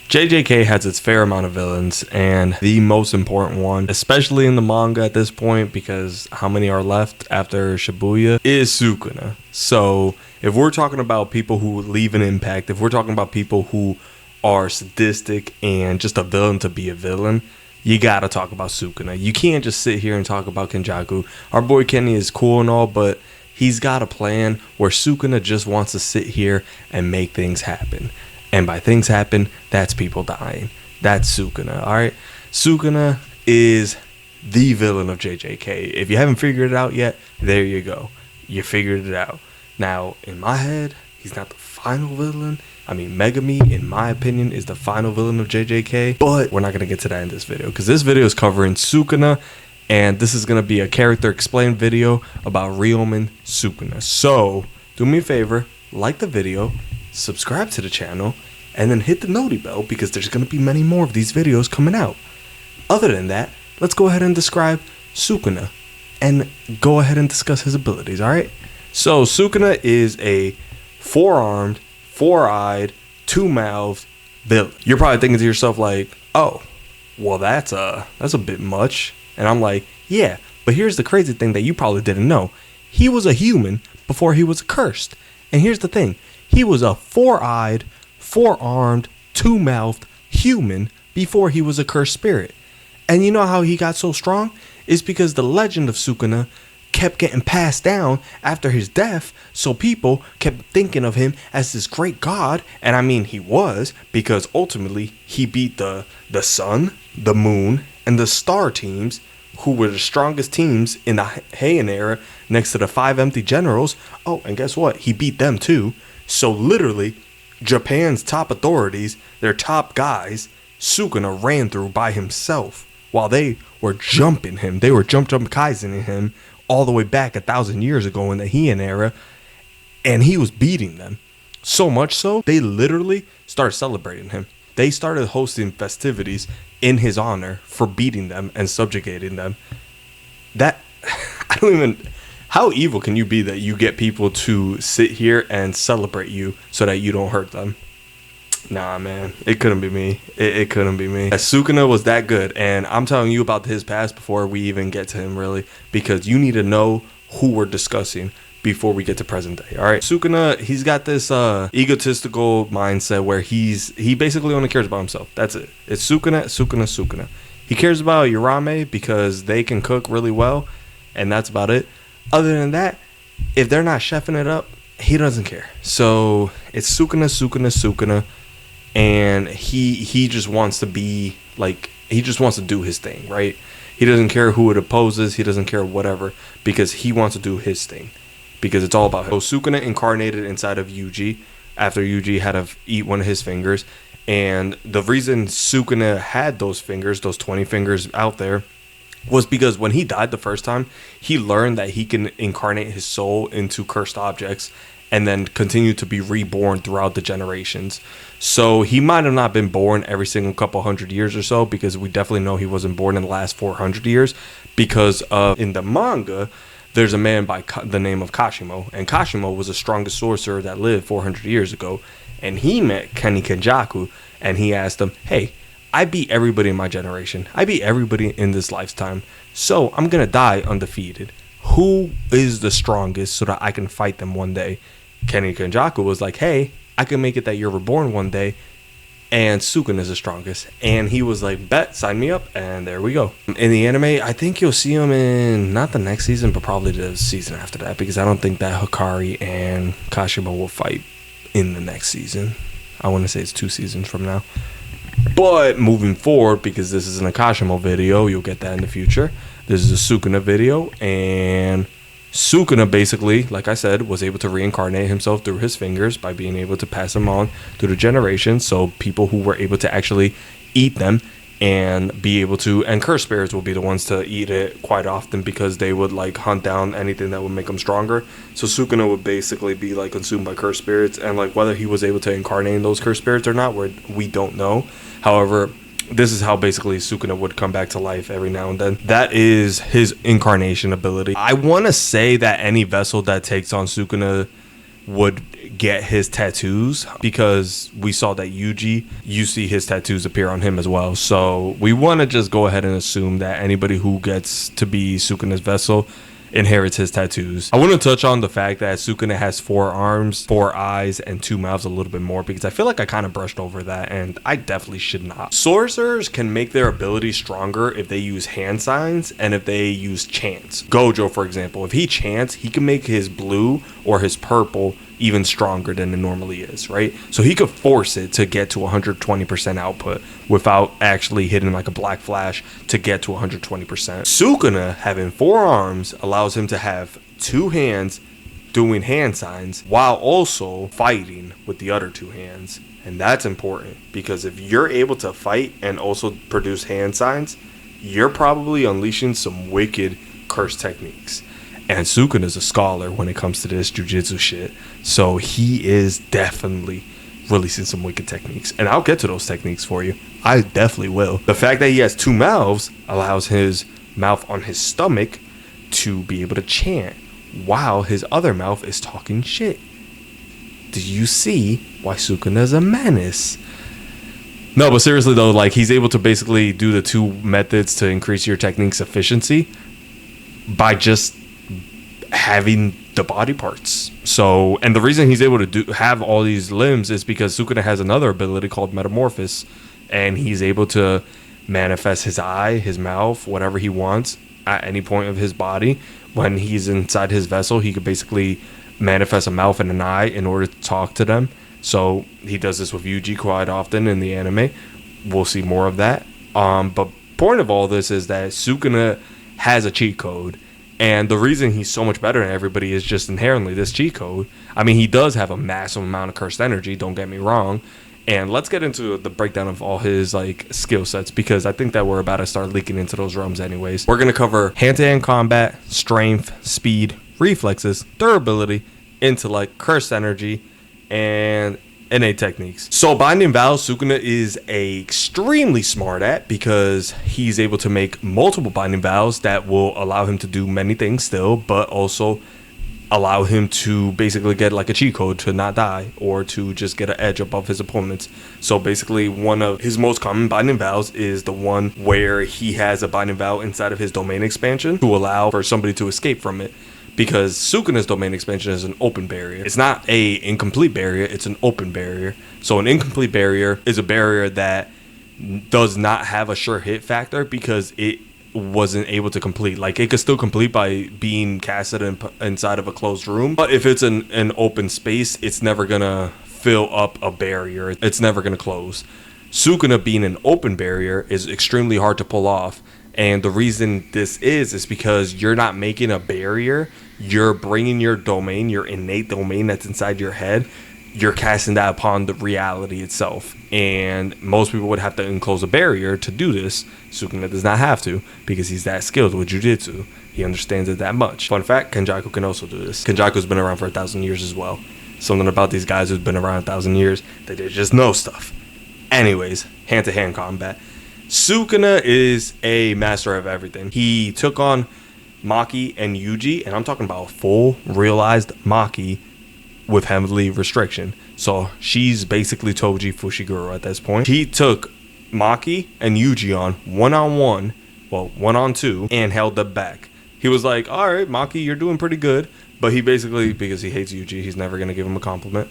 JJK has its fair amount of villains, and the most important one, especially in the manga at this point, because how many are left after Shibuya, is Sukuna. So if we're talking about people who leave an impact, if we're talking about people who are sadistic and just a villain to be a villain, you gotta talk about Sukuna. You can't just sit here and talk about Kenjaku. Our boy Kenny is cool and all, but he's got a plan where Sukuna just wants to sit here and make things happen. And by things happen, that's people dying. That's Sukuna, alright? Sukuna is the villain of JJK. If you haven't figured it out yet, there you go. You figured it out. Now, in my head, he's not the final villain. I mean, Megami, in my opinion, is the final villain of JJK. But we're not going to get to that in this video, because this video is covering Sukuna, and this is going to be a character explained video about Ryomen Sukuna. So, do me a favor, like the video, subscribe to the channel, and then hit the noti bell, because there's going to be many more of these videos coming out. Other than that, let's go ahead and describe Sukuna and go ahead and discuss his abilities, alright? So Sukuna is a four-armed, four-eyed, two-mouthed villain. You're probably thinking to yourself like, oh, well that's a bit much. And I'm like, yeah, but here's the crazy thing that you probably didn't know. He was a human before he was cursed. And here's the thing. He was a four-eyed, four-armed, two-mouthed human before he was a cursed spirit. And you know how he got so strong? It's because the legend of Sukuna kept getting passed down after his death, so people kept thinking of him as this great god. And I mean, he was, because ultimately he beat the sun, the moon, and the star teams, who were the strongest teams in the Heian era, next to the 5 empty generals. Oh, and guess what? He beat them too. So literally, Japan's top authorities, their top guys, Sukuna ran through by himself while they were jumping him. They were jump kaisening him all the way back 1,000 years ago in the Heian era, and he was beating them. So much so, they literally started celebrating him. They started hosting festivities in his honor for beating them and subjugating them. That, I don't even, how evil can you be that you get people to sit here and celebrate you so that you don't hurt them? Nah, man, it couldn't be me. It couldn't be me. Sukuna was that good, and I'm telling you about his past before we even get to him, really, because you need to know who we're discussing before we get to present day. All right, Sukuna, he's got this egotistical mindset where he basically only cares about himself. That's it. It's Sukuna. He cares about Ryomen because they can cook really well, and that's about it. Other than that, if they're not chefing it up, he doesn't care. So it's Sukuna, and he just wants to be like, he just wants to do his thing, right? He doesn't care who it opposes. He doesn't care whatever, because he wants to do his thing, because it's all about him. So Sukuna incarnated inside of Yuji after Yuji had to eat one of his fingers. And the reason Sukuna had those fingers, those 20 fingers out there, was because when he died the first time, he learned that he can incarnate his soul into cursed objects and then continue to be reborn throughout the generations. So he might have not been born every single couple hundred years or so, because we definitely know he wasn't born in the last 400 years, because in the manga, there's a man by the name of Kashimo, and Kashimo was the strongest sorcerer that lived 400 years ago, and he met Kenny Kenjaku, and he asked him, hey, I beat everybody in my generation. I beat everybody in this lifetime, so I'm going to die undefeated. Who is the strongest so that I can fight them one day? Kenny Kenjaku was like, hey, I can make it that you're reborn one day, and Sukuna is the strongest. And he was like, bet, sign me up, and there we go. In the anime, I think you'll see him in, not the next season, but probably the season after that, because I don't think that Hikari and Kashimo will fight in the next season. I want to say it's 2 seasons from now. But moving forward, because this is an Kashimo video, you'll get that in the future. This is a Sukuna video, and Sukuna basically, like I said, was able to reincarnate himself through his fingers by being able to pass them on through the generations. So people who were able to actually eat them and be able to, and cursed spirits will be the ones to eat it quite often, because they would like hunt down anything that would make them stronger. So Sukuna would basically be like consumed by cursed spirits, and like whether he was able to incarnate in those cursed spirits or not, we don't know. However, this is how basically Sukuna would come back to life every now and then. That is his incarnation ability. I want to say that any vessel that takes on Sukuna would get his tattoos, because we saw that Yuji, you see his tattoos appear on him as well. So we want to just go ahead and assume that anybody who gets to be Sukuna's vessel inherits his tattoos. I want to touch on the fact that Sukuna has 4 arms, 4 eyes, and 2 mouths a little bit more, because I feel like I kind of brushed over that, and I definitely should not. Sorcerers can make their ability stronger if they use hand signs and if they use chants. Gojo, for example, if he chants, he can make his blue or his purple even stronger than it normally is, right? So he could force it to get to 120% output without actually hitting like a black flash to get to 120%. Sukuna having 4 arms allows him to have 2 hands doing hand signs while also fighting with the other 2 hands. And that's important, because if you're able to fight and also produce hand signs, you're probably unleashing some wicked curse techniques. And Sukuna is a scholar when it comes to this jujitsu shit. So he is definitely releasing some wicked techniques. And I'll get to those techniques for you. I definitely will. The fact that he has 2 mouths allows his mouth on his stomach to be able to chant while his other mouth is talking shit. Do you see why Sukuna is a menace? No, but seriously though, like, he's able to basically do the 2 methods to increase your technique's efficiency by just having the body parts. So, and the reason he's able to have all these limbs is because Sukuna has another ability called Metamorphosis, and he's able to manifest his eye, his mouth, whatever he wants at any point of his body. When he's inside his vessel, he could basically manifest a mouth and an eye in order to talk to them. So he does this with Yuji quite often in the anime. We'll see more of that. But point of all this is that Sukuna has a cheat code. And the reason he's so much better than everybody is just inherently this cheat code. I mean, he does have a massive amount of cursed energy, don't get me wrong. And let's get into the breakdown of all his like skill sets, because I think that we're about to start leaking into those realms anyways. We're going to cover hand-to-hand combat, strength, speed, reflexes, durability, intellect, cursed energy, and innate techniques. So binding vows, Sukuna is extremely smart at, because he's able to make multiple binding vows that will allow him to do many things still, but also allow him to basically get like a cheat code to not die, or to just get an edge above his opponents. So basically one of his most common binding vows is the one where he has a binding vow inside of his domain expansion to allow for somebody to escape from it. Because Sukuna's domain expansion is an open barrier. It's not a incomplete barrier, it's an open barrier. So an incomplete barrier is a barrier that does not have a sure hit factor, because it wasn't able to complete. Like, it could still complete by being casted inside of a closed room, but if it's an open space, it's never gonna fill up a barrier. It's never gonna close. Sukuna being an open barrier is extremely hard to pull off. And the reason this is because you're not making a barrier. You're bringing your domain, your innate domain that's inside your head, you're casting that upon the reality itself. And most people would have to enclose a barrier to do this. Sukuna does not have to, because he's that skilled with jujitsu. He understands it that much. Fun fact, Kenjaku can also do this. Kenjaku's been around for 1,000 years as well. Something about these guys who've been around 1,000 years, they just know stuff. Anyways, hand-to-hand combat. Sukuna is a master of everything. He took on Maki and Yuji, and I'm talking about full realized Maki with heavily restriction. So she's basically Toji Fushiguro at this point. He took Maki and Yuji on one-on-one, well, 1-on-2, and held them back. He was like, all right, Maki, you're doing pretty good. But he basically, because he hates Yuji, he's never going to give him a compliment.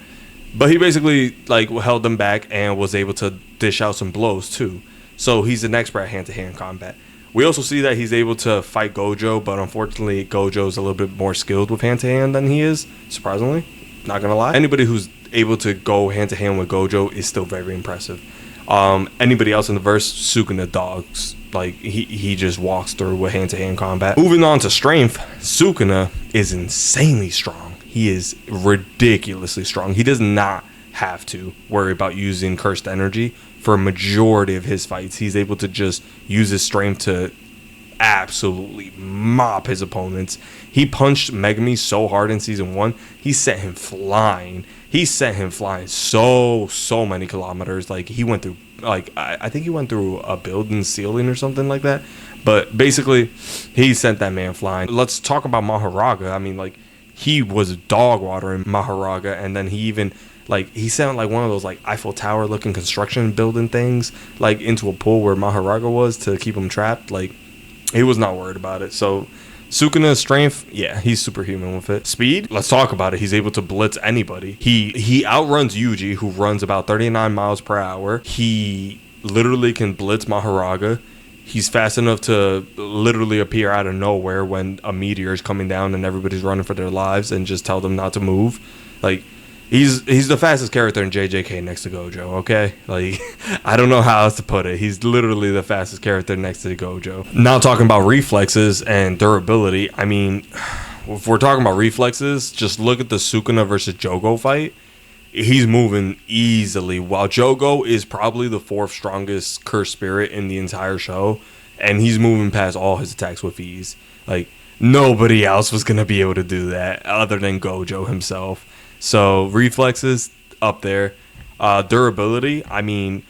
But he basically like held them back and was able to dish out some blows too. So he's an expert at hand-to-hand combat. We also see that he's able to fight Gojo, but unfortunately Gojo's a little bit more skilled with hand-to-hand than he is, surprisingly. Not gonna lie. Anybody who's able to go hand-to-hand with Gojo is still very impressive. Anybody else in the verse, Sukuna dogs. Like, he just walks through with hand-to-hand combat. Moving on to strength, Sukuna is insanely strong. He is ridiculously strong. He does not have to worry about using cursed energy for a majority of his fights. He's able to just use his strength to absolutely mop his opponents. He punched Megumi so hard in season 1, he sent him flying. He sent him flying so many kilometers. Like, he went through, like, I think he went through a building ceiling or something like that. But basically, he sent that man flying. Let's talk about Maharaga. I mean, like, he was dog watering Maharaga, and then he even like he sent like one of those like Eiffel Tower looking construction building things like into a pool where Maharaga was to keep him trapped. Like he was not worried about it. So Sukuna's strength, yeah, he's superhuman with it. Speed, let's talk about it. He's able to blitz anybody. He outruns Yuji, who runs about 39 miles per hour. He literally can blitz Maharaga. He's fast enough to literally appear out of nowhere when a meteor is coming down and everybody's running for their lives and just tell them not to move. Like, he's the fastest character in JJK next to Gojo, okay? Like, I don't know how else to put it. He's literally the fastest character next to Gojo. Now talking about reflexes and durability, I mean, if we're talking about reflexes, just look at the Sukuna versus Jogo fight. He's moving easily, while Jogo is probably the 4th strongest cursed spirit in the entire show, and he's moving past all his attacks with ease. Like, nobody else was going to be able to do that other than Gojo himself. So, reflexes, up there. Durability, I mean,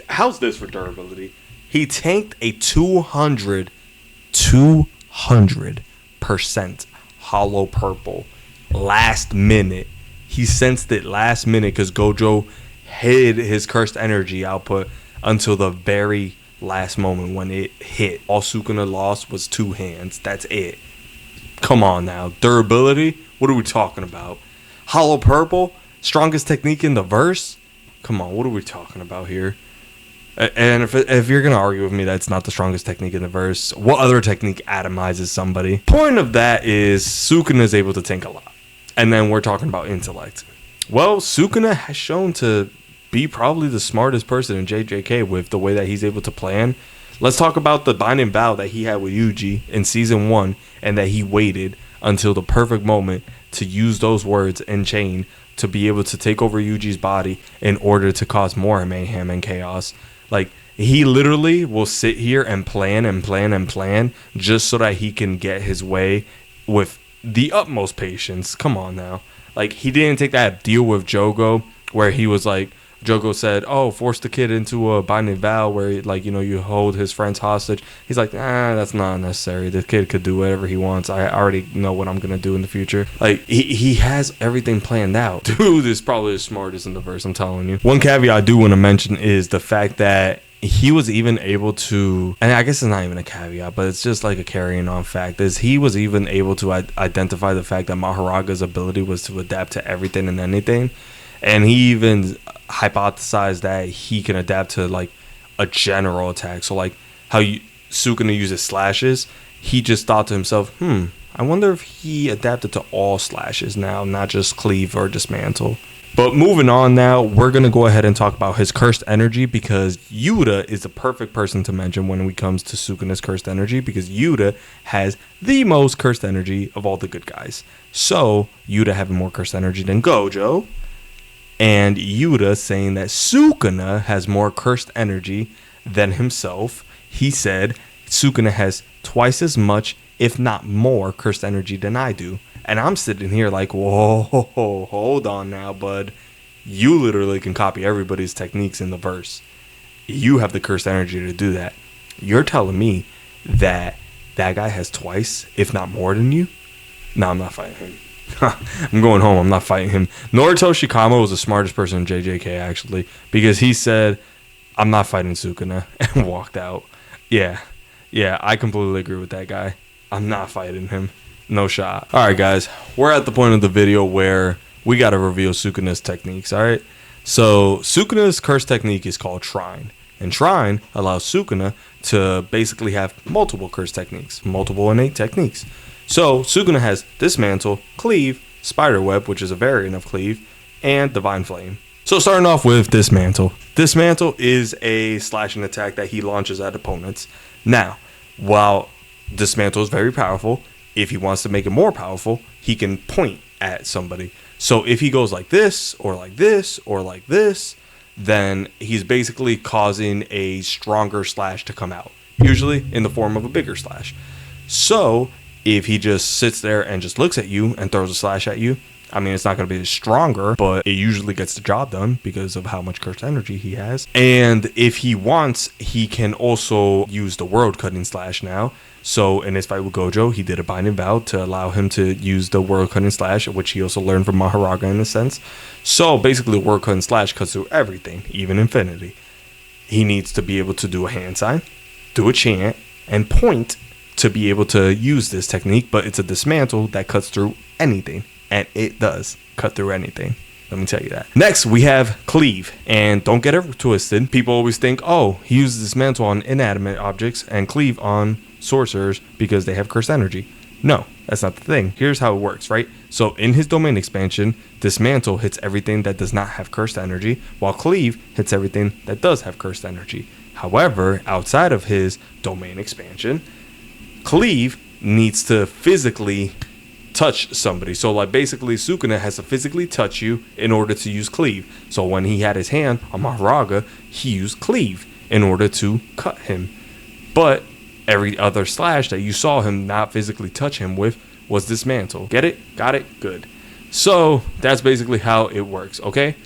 how's this for durability? He tanked a 200% hollow purple last minute. He sensed it last minute because Gojo hid his cursed energy output until the very last moment when it hit. All Sukuna lost was 2 hands. That's it. Come on now. Durability? What are we talking about? Hollow purple? Strongest technique in the verse? Come on, what are we talking about here? And if you're going to argue with me that's not the strongest technique in the verse, what other technique atomizes somebody? Point of that is Sukuna is able to tank a lot. And then we're talking about intellect. Well, Sukuna has shown to be probably the smartest person in JJK with the way that he's able to plan. Let's talk about the binding vow that he had with Yuji in season 1, and that he waited until the perfect moment to use those words in chain to be able to take over Yuji's body in order to cause more mayhem and chaos. Like, he literally will sit here and plan and plan and plan just so that he can get his way with the utmost patience. Come on now. Like, he didn't take that deal with Jogo where he was like, Jogo said, oh, force the kid into a binding vow where, like, you know, you hold his friends hostage. He's like, that's not necessary. The kid could do whatever he wants. I already know what I'm going to do in the future. Like, he has everything planned out. Dude is probably the smartest in the verse, I'm telling you. One caveat I do want to mention is the fact that he was even able to, and I guess it's not even a caveat, but it's just like a carrying on fact, is he was even able to identify the fact that Maharaga's ability was to adapt to everything and anything. And he even hypothesized that he can adapt to like a general attack. So like how Sukuna uses slashes, he just thought to himself, I wonder if he adapted to all slashes now, not just cleave or dismantle. But moving on now, we're going to go ahead and talk about his cursed energy, because Yuta is the perfect person to mention when it comes to Sukuna's cursed energy, because Yuta has the most cursed energy of all the good guys. So Yuta having more cursed energy than Gojo, and Yuta saying that Sukuna has more cursed energy than himself. He said Sukuna has twice as much, if not more, cursed energy than I do. And I'm sitting here like, whoa, hold on now, bud. You literally can copy everybody's techniques in the verse. You have the cursed energy to do that. You're telling me that that guy has twice, if not more than you? No, I'm not fighting him. I'm going home. I'm not fighting him. Naruto Shikama was the smartest person in JJK, actually, because he said, I'm not fighting Sukuna, and walked out. Yeah, I completely agree with that guy. I'm not fighting him. No shot. Alright guys, we're at the point of the video where we gotta reveal Sukuna's techniques, alright? So Sukuna's curse technique is called Trine. And Trine allows Sukuna to basically have multiple curse techniques, multiple innate techniques. So Sukuna has Dismantle, Cleave, Spiderweb, which is a variant of Cleave, and Divine Flame. So starting off with Dismantle. Dismantle is a slashing attack that he launches at opponents. Now, while Dismantle is very powerful, if he wants to make it more powerful, he can point at somebody. So if he goes like this, or like this, or like this, then he's basically causing a stronger slash to come out, usually in the form of a bigger slash. So if he just sits there and just looks at you and throws a slash at you, I mean, it's not going to be stronger, but it usually gets the job done because of how much cursed energy he has. And if he wants, he can also use the world cutting slash now. So in his fight with Gojo, he did a binding vow to allow him to use the world cutting slash, which he also learned from Maharaga in a sense. So basically, the world cutting slash cuts through everything, even infinity. He needs to be able to do a hand sign, do a chant, and point to be able to use this technique, but it's a dismantle that cuts through anything. And it does cut through anything. Let me tell you that. Next, we have cleave. And don't get it twisted. People always think, oh, he uses dismantle on inanimate objects and cleave on sorcerers because they have cursed energy. No, that's not the thing. Here's how it works, right? So in his domain expansion, dismantle hits everything that does not have cursed energy, while cleave hits everything that does have cursed energy. However, outside of his domain expansion, cleave needs to physically touch somebody. So like basically Sukuna has to physically touch you in order to use cleave. So when he had his hand on Maharaga, he used cleave in order to cut him. But every other slash that you saw him not physically touch him with was dismantle. Get it? Got it? Good. So that's basically how it works, okay?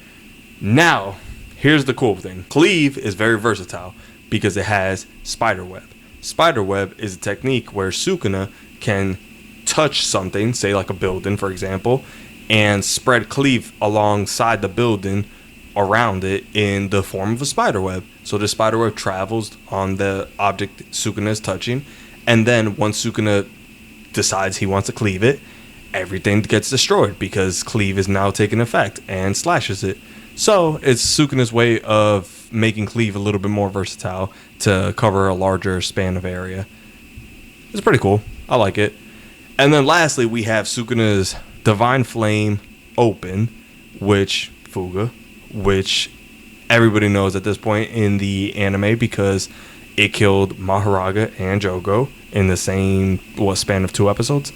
Now, here's the cool thing. Cleave is very versatile because it has spiderweb. Spiderweb is a technique where Sukuna can touch something, say like a building for example, and spread cleave alongside the building around it in the form of a spiderweb. So the spiderweb travels on the object Sukuna is touching, and then once Sukuna decides he wants to cleave it, everything gets destroyed because cleave is now taking effect and slashes it. So it's Sukuna's way of making cleave a little bit more versatile to cover a larger span of area. It's pretty cool. I like it. And then lastly, we have Sukuna's Divine Flame Open, which everybody knows at this point in the anime because it killed Maharaga and Jogo in the same span of 2 episodes.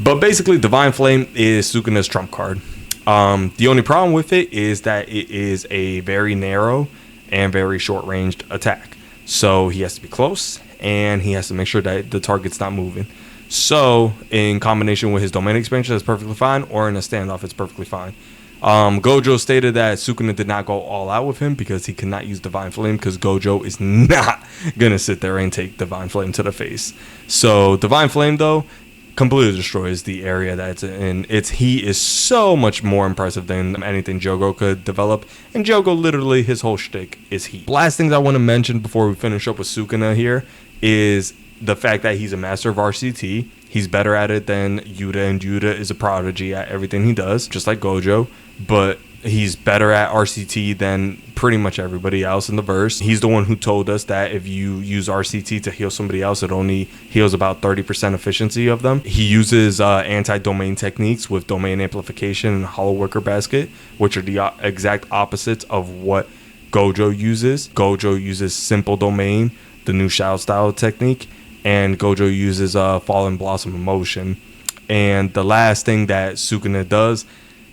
But basically, Divine Flame is Sukuna's trump card. The only problem with it is that it is a very narrow and very short-ranged attack. So he has to be close, and he has to make sure that the target's not moving. So, in combination with his domain expansion, that's perfectly fine, or in a standoff, it's perfectly fine. Gojo stated that Sukuna did not go all out with him because he cannot use Divine Flame because Gojo is not going to sit there and take Divine Flame to the face. So, Divine Flame, though, completely destroys the area that it's in. He is so much more impressive than anything Jogo could develop, and Jogo, literally, his whole shtick is heat. Last things I want to mention before we finish up with Sukuna here is the fact that he's a master of RCT. He's better at it than Yuta, and Yuta is a prodigy at everything he does, just like Gojo, but he's better at RCT than pretty much everybody else in the verse. He's the one who told us that if you use RCT to heal somebody else, it only heals about 30% efficiency of them. He uses anti-domain techniques with domain amplification and hollow wicker basket, which are the exact opposites of what Gojo uses. Gojo uses simple domain, the new Shao style technique, and Gojo uses Fallen Blossom Emotion. And the last thing that Sukuna does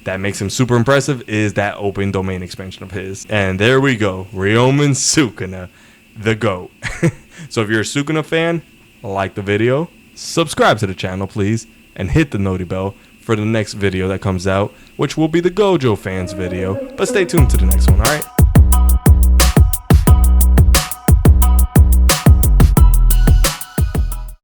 that makes him super impressive is that open domain expansion of his. And there we go, Ryomen Sukuna, the GOAT. So if you're a Sukuna fan, like the video, subscribe to the channel please, and hit the noti bell for the next video that comes out, which will be the Gojo fans video. But stay tuned to the next one, alright?